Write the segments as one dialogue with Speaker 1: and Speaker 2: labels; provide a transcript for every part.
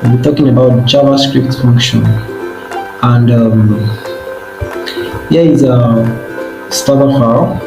Speaker 1: we'll be talking about JavaScript function. And here is a starter file.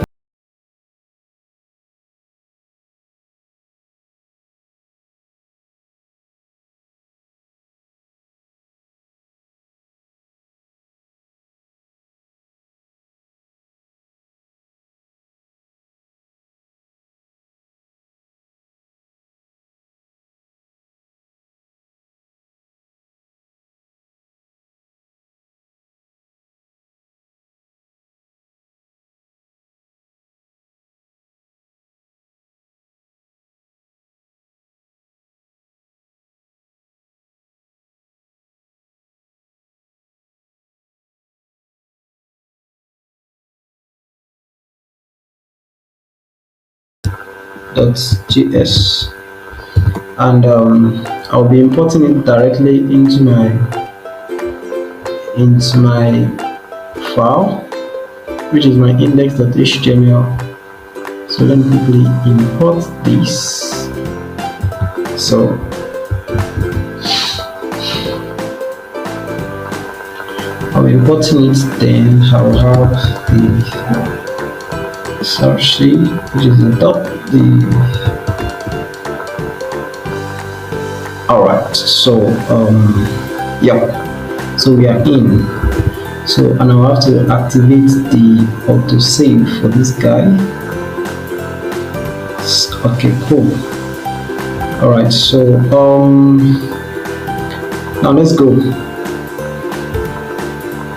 Speaker 1: .js, and I'll be importing it directly into my file, which is my index.html. So let me quickly import this. So I'll be importing it, then I'll have the source C, which is the top. Alright, so yeah, so we are in. So, and I'll have to activate the autosave for this guy. Okay, cool. Alright, so now let's go.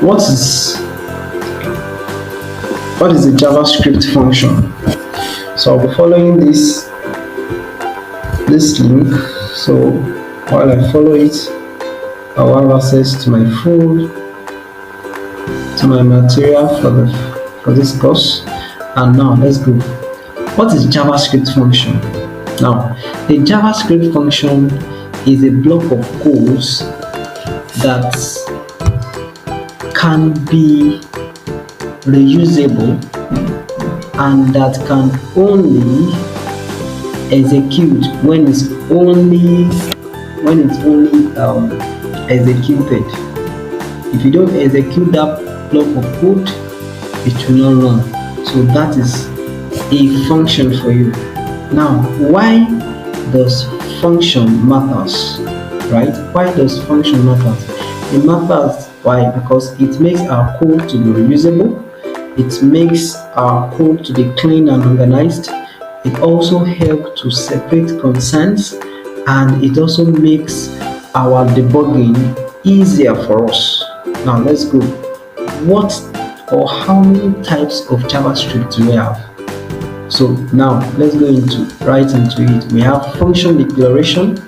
Speaker 1: What is the JavaScript function? So I'll be following this link. So while I follow it, I'll have access to my material for this course. And now let's go. What is JavaScript function? Now, the JavaScript function is a block of codes that can be reusable and that can only execute when it's only executed. If you don't execute that block of code, it will not run. So that is a function for you. Now, why does function matters? Right? Why does function matters? It matters. Why? Because it makes our code to be reusable. It makes our code to be clean and organized. It also helps to separate concerns, and it also makes our debugging easier for us. Now let's go. What or how many types of JavaScript do we have? So now let's go right into it. We have function declaration,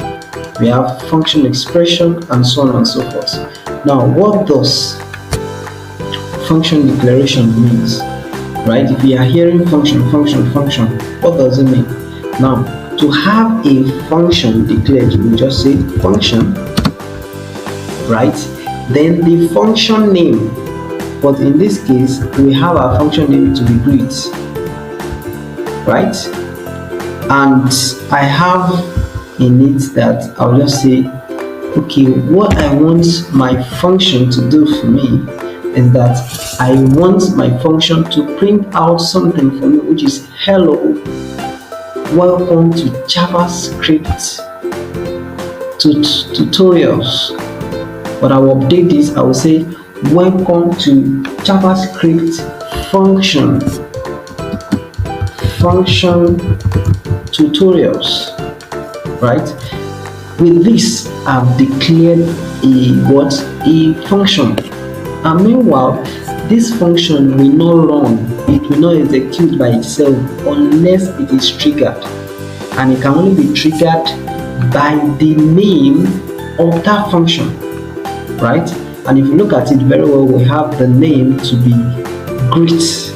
Speaker 1: we have function expression, and so on and so forth. Now, what does function declaration means? Right? If you are hearing function, what does it mean? Now, to have a function declared, we just say function, right? Then the function name, but in this case, we have our function name to be greet, right? And I have in it that I'll just say, okay, what I want my function to do for me is that I want my function to print out something for me, which is hello, welcome to JavaScript tutorials. But I will update this. I will say welcome to JavaScript function tutorials, right? With this, I've declared a function, and meanwhile this function will not run, it will not execute by itself unless it is triggered, and it can only be triggered by the name of that function, right? And if you look at it very well, we have the name to be greet,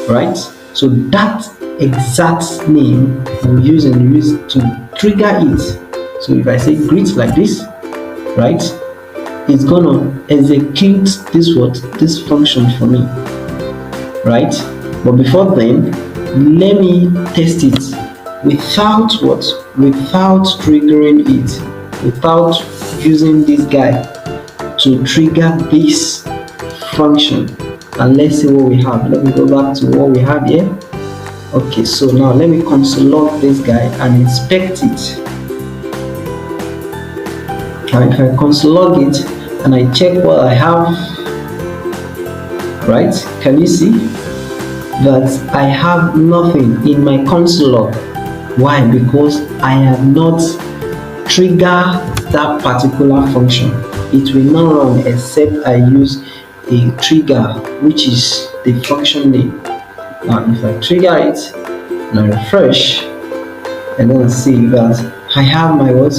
Speaker 1: right? So that exact name we use to trigger it. So if I say greet like this, right, it's gonna execute this function for me, right? But before then, let me test it without triggering it. without using this guy to trigger this function. And let's see what we have. Let me go back to what we have here. Okay, so now let me console log this guy and inspect it. Now if I console log it and I check what I have, right, can you see that I have nothing in my console log? Why? Because I have not triggered that particular function. It will not run except I use a trigger, which is the function name. Now if I trigger it and I refresh, and then I see that I have my what?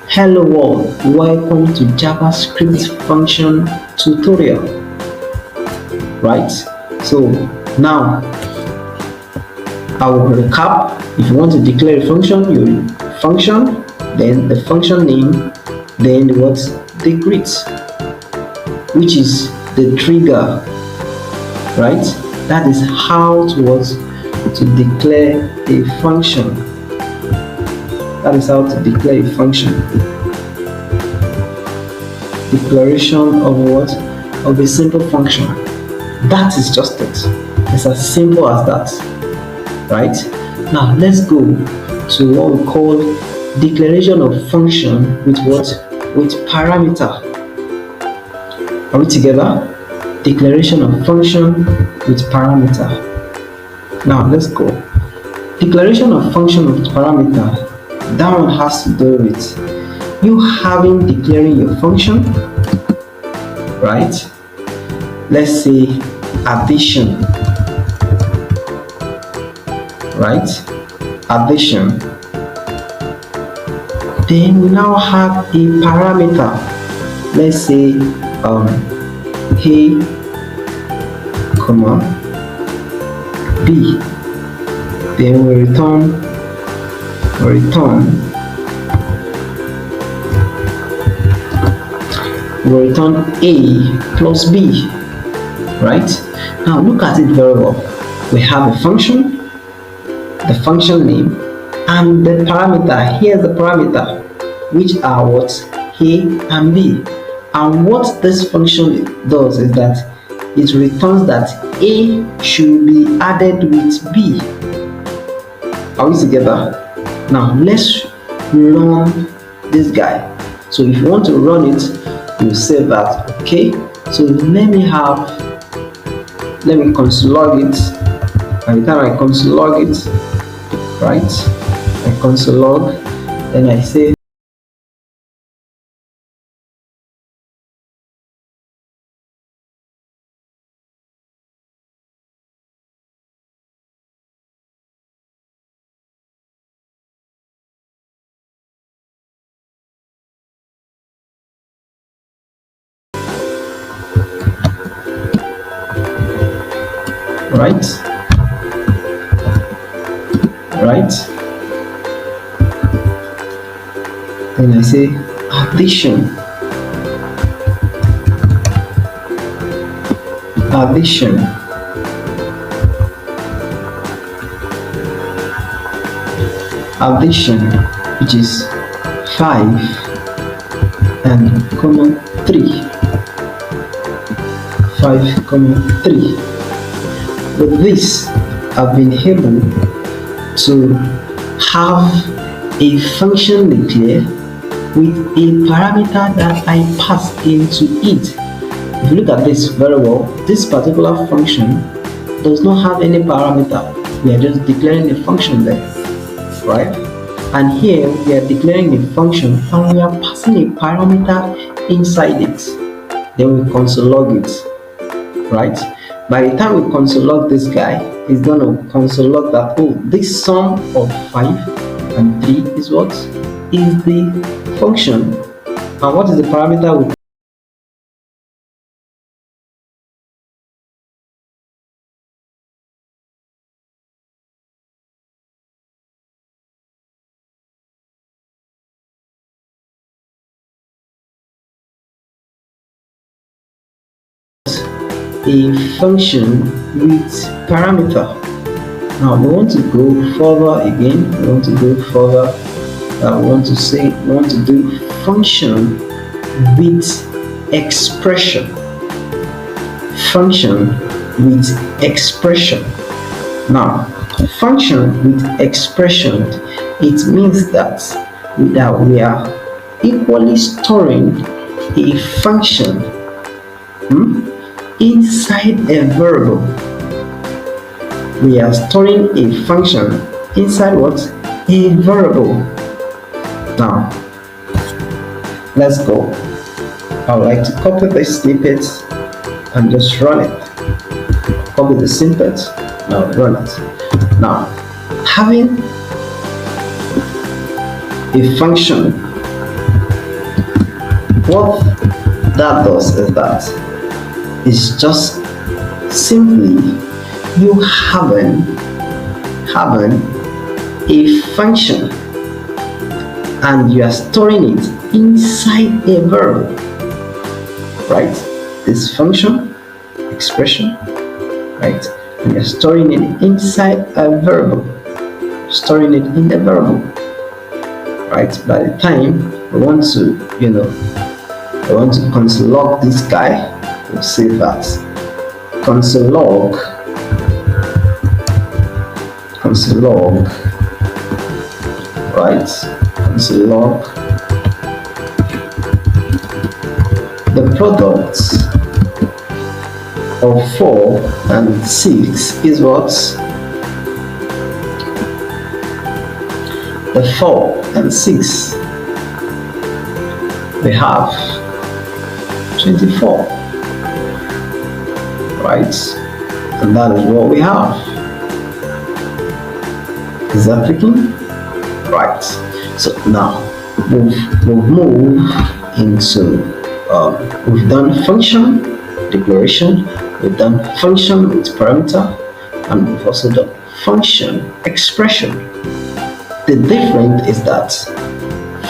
Speaker 1: Hello world, welcome to JavaScript function tutorial. Right? So now I will recap. If you want to declare a function, you function, then the function name, then what? The greet, which is the trigger. Right? That is how to declare a function. That is how to declare a function. Declaration of what? Of a simple function. That is just it. It's as simple as that. Right? Now let's go to what we call declaration of function with what? With parameter. Are we together? Declaration of function with parameter. Now let's go. Declaration of function with parameter. That one has to do with you declaring your function, right? Let's say addition, right? Addition. Then we now have a parameter. Let's say A, comma B. Then we return A plus B, right? Now look at it very well. We have a function, the function name, and the parameter. Here's the parameter, which are what? A and B. And what this function does is that it returns that A should be added with B. Are we together? Now let's run this guy. So if you want to run it, you say that. Okay, so let me console log it. By the time I console log it, right, I console log, then I say right, then I say addition, which is 5 and comma 3, 5 comma 3. With this, I've been able to have a function declare with a parameter that I pass into it. If you look at this very well, this particular function does not have any parameter. We are just declaring a function there, right? And here we are declaring a function and we are passing a parameter inside it. Then we console log it, right? By the time we console log this guy, it's going to console log that, oh, this sum of 5 and 3 is what? Is the function. And what is the parameter we a function with parameter. Now we want to go further again. We want to do function with expression. Function with expression. Now, function with expression, it means that we are equally storing a function inside a variable. We are storing a function inside what? A variable. Now, let's go. I would like to copy this snippet and just run it. Copy the snippet, now run it. Now, having a function, what that does is that it's just simply you having a function and you are storing it inside a variable, right? This function expression, right? And you're storing it inside a variable, storing it in the variable, right? By the time we want to, I want to console log this guy, we'll save that. Console log, right? Console log the products of 4 and 6 is what? The 4 and 6 we have 24, right? And that is what we have. Is that clicking? Right. So now we've moved into we've done function declaration, we've done function with parameter, and we've also done function expression. The difference is that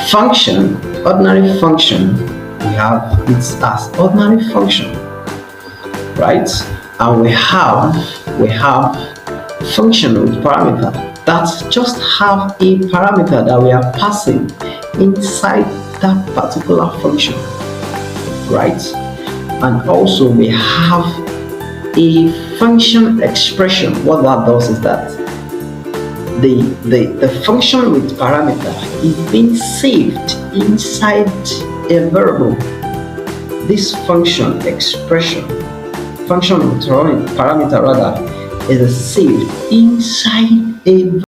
Speaker 1: function, ordinary function, we have it as ordinary function, right? And we have function with parameter that just have a parameter that we are passing inside that particular function, right? And also we have a function expression. What that does is that the function with parameter is being saved inside a variable. This function expression, function with parameter rather, is saved inside a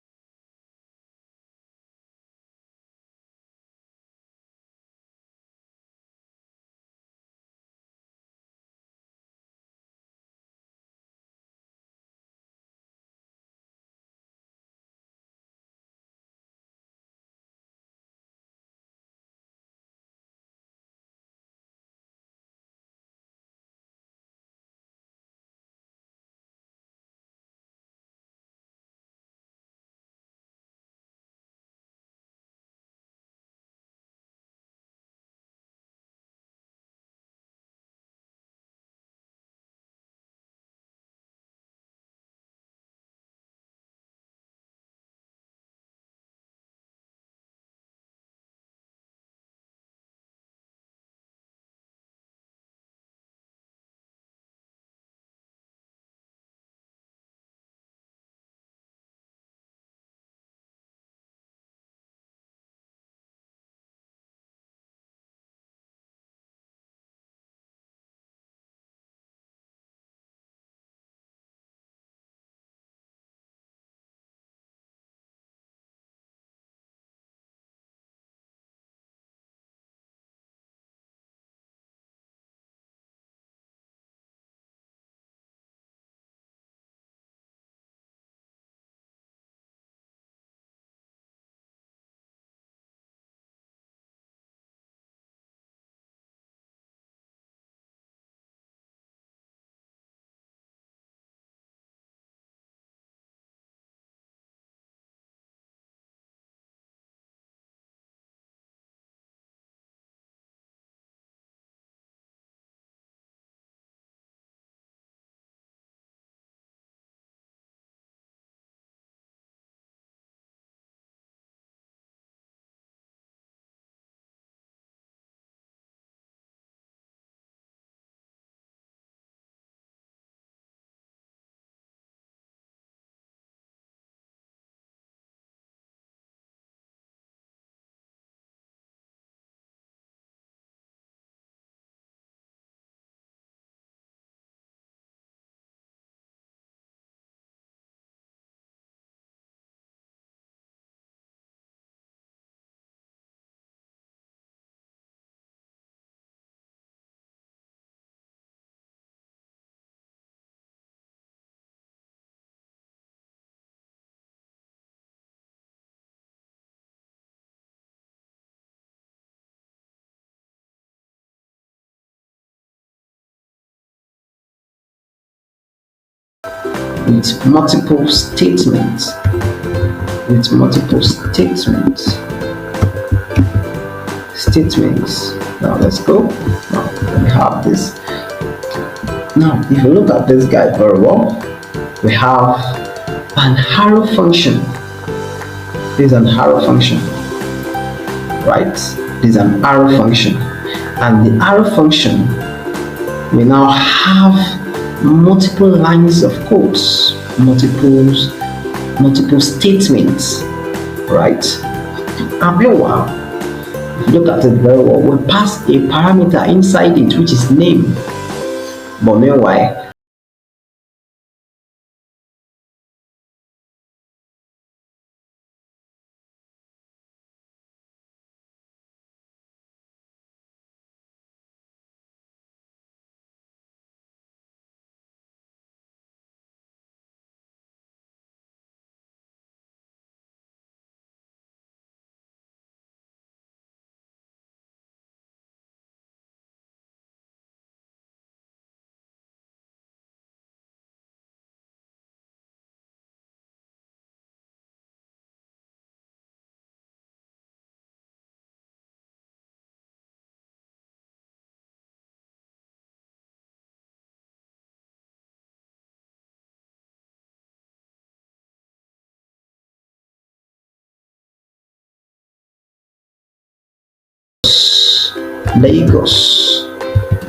Speaker 1: with multiple statements. Now let's go. Now we have this. Now if you look at this guy very well, we have an arrow function. This is an arrow function, right? This is an arrow function, and the arrow function, we now have multiple lines of codes, multiple statements, right? And meanwhile, if you look at it very well, we pass a parameter inside it which is name, but meanwhile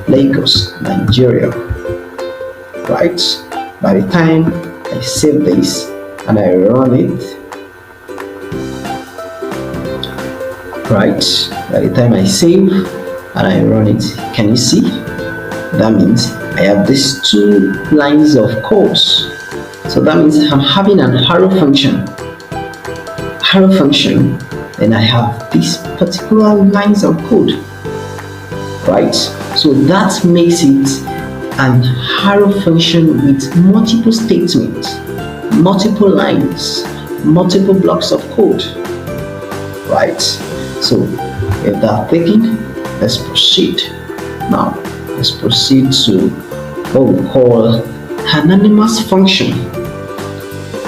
Speaker 1: Lagos, Nigeria, right? By the time I save this and I run it, right? By the time I save and I run it, can you see? That means I have these two lines of codes. So that means I'm having an arrow function, and I have these particular lines of code, right? So that makes it an arrow function with multiple statements, multiple lines, multiple blocks of code, right? So if that's taken, let's proceed. Now let's proceed to what we call anonymous function.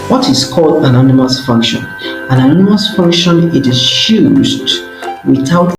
Speaker 1: What is called anonymous function? An anonymous function, it is used without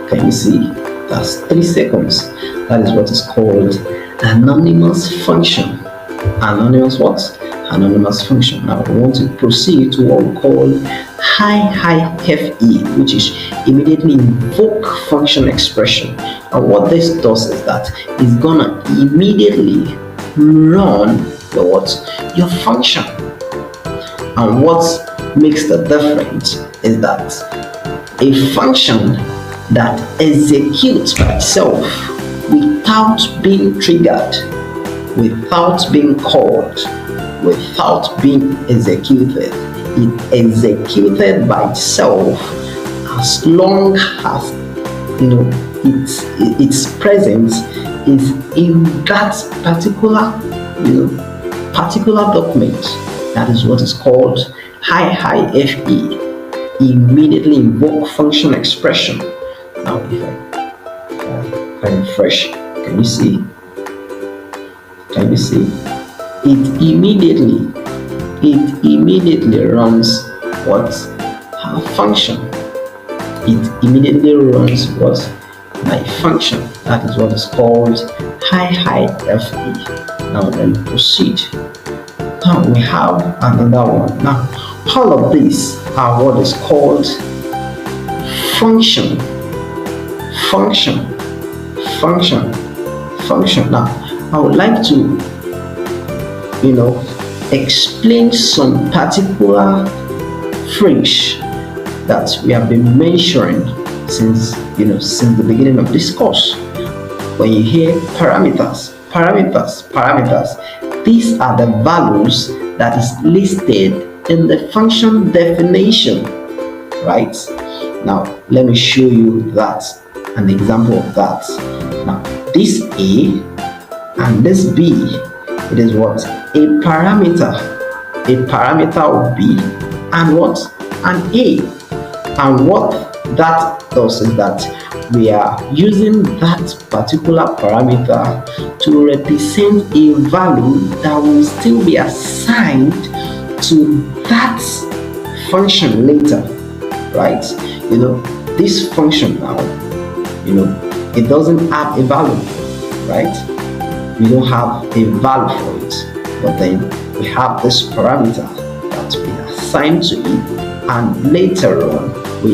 Speaker 1: Can you see? That's 3 seconds. That is what is called anonymous function. Anonymous what? Anonymous function. Now we want to proceed to what we call IIFE, which is immediately invoke function expression. And what this does is that it's gonna immediately run your function. And what makes the difference is that a function that executes by itself without being triggered without being called, without being executed. It executed by itself as long as its presence is in that particular document. That is what is called fe, immediately invoke function expression. Now if I refresh, can you see it immediately runs what? Our function. It immediately runs what? My function. That is what is called fe. Now let me proceed. Now we have another one. Now all of these are what is called function. Now I would like to explain some particular phrase that we have been mentioning since the beginning of this course. When you hear parameters, these are the values that is listed in the function definition, right? Now let me show you that, an example of that. Now this A and this B, it is what? A parameter of B and what? An A. And what that does is that we are using that particular parameter to represent a value that will still be assigned to that function later, right? This function now, it doesn't have a value, right? We don't have a value for it, but then we have this parameter that we assign to it, and later on we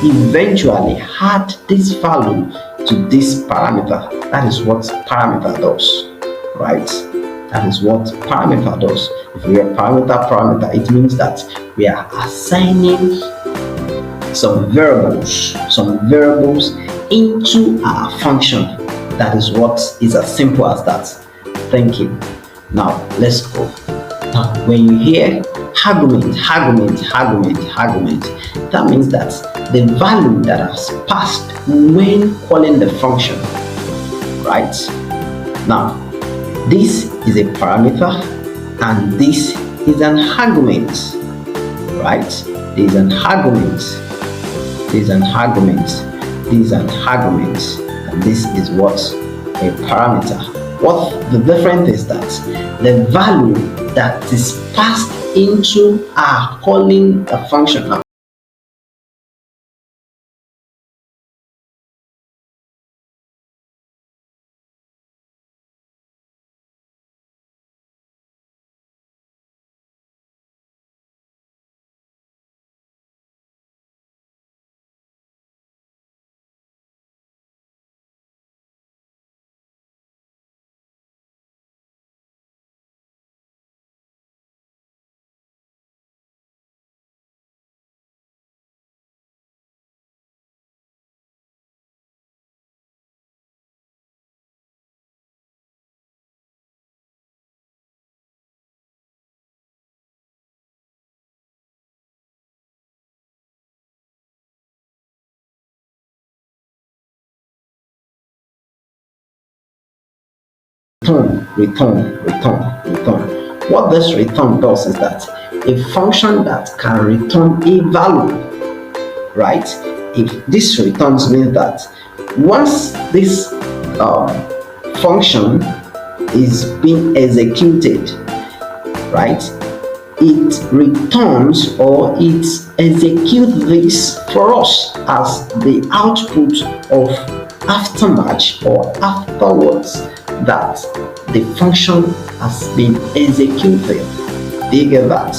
Speaker 1: eventually add this value to this parameter. That is what parameter does, right? That is what parameter does. If we are parameter, it means that we are assigning some variables into our function. That is what is as simple as that. Thank you. Now let's go. Now when you hear argument, that means that the value that has passed when calling the function, right? Now this is a parameter and this is an argument, right? This is an argument, and this is what? A parameter. What the difference is that the value that is passed into our calling a function. Now return. What this return does is that a function that can return a value, right? If this returns means that once this function is being executed, right, it returns or it executes this for us as the output of aftermatch or afterwards that the function has been executed. Do you get that?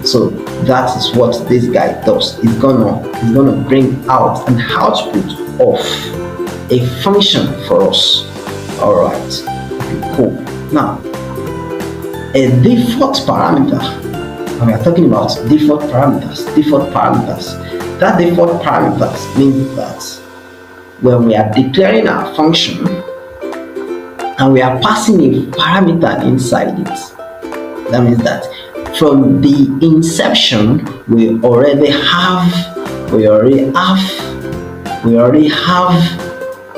Speaker 1: So that is what this guy does. It's gonna bring out an output of a function for us. All right, okay, cool. Now a default parameter, and we are talking about default parameters. That default parameters means that when we are declaring our function and we are passing a parameter inside it. That means that from the inception we already have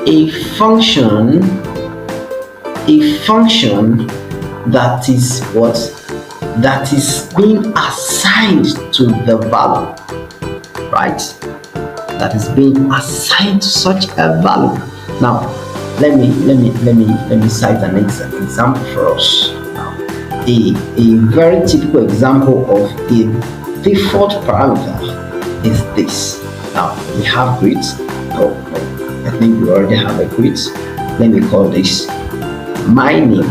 Speaker 1: a function that is what, that is being assigned to the value, right? That is being assigned to such a value. Now let me cite an example for us. A very typical example of a default parameter is this. Now we have greet. I think we already have a greet. Let me call this my name,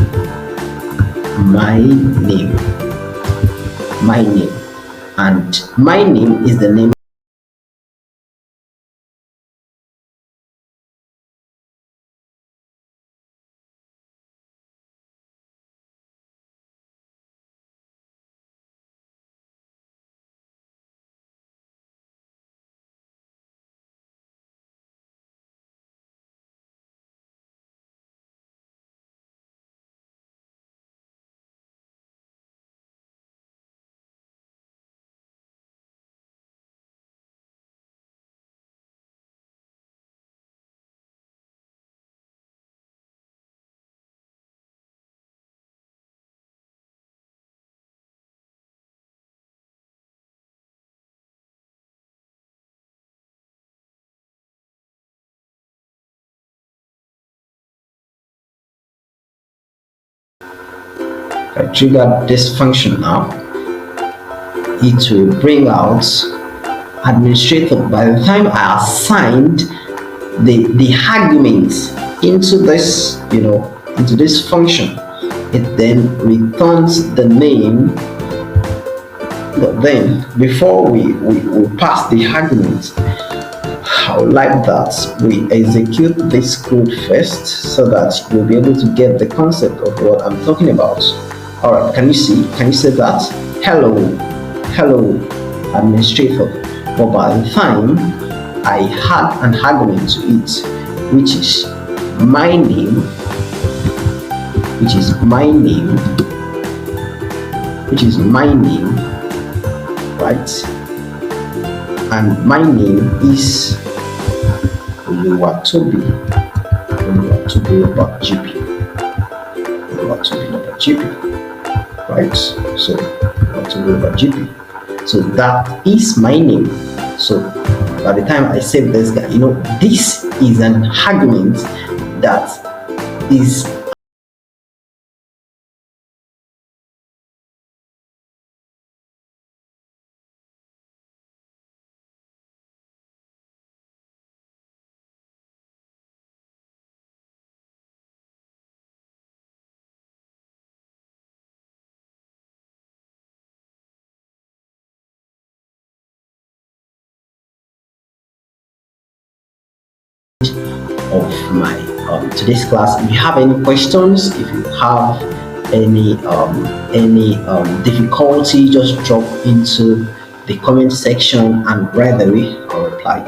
Speaker 1: and my name is the name I trigger this function. Now it will bring out administrator. By the time I assigned the arguments into this, into this function, it then returns the name. But then before we pass the argument, I would like that we execute this code first so that you'll be able to get the concept of what I'm talking about. All right, can you see that? Hello administrator. But by the time I had an argument to it, which is my name, right? And my name is OluwatobilobaGp, right? So OluwatobilobaGp. So that is my name. So by the time I save this guy, this is an argument that is of my today's class. If you have any questions, if you have any difficulty, just drop into the comment section and right away I'll reply.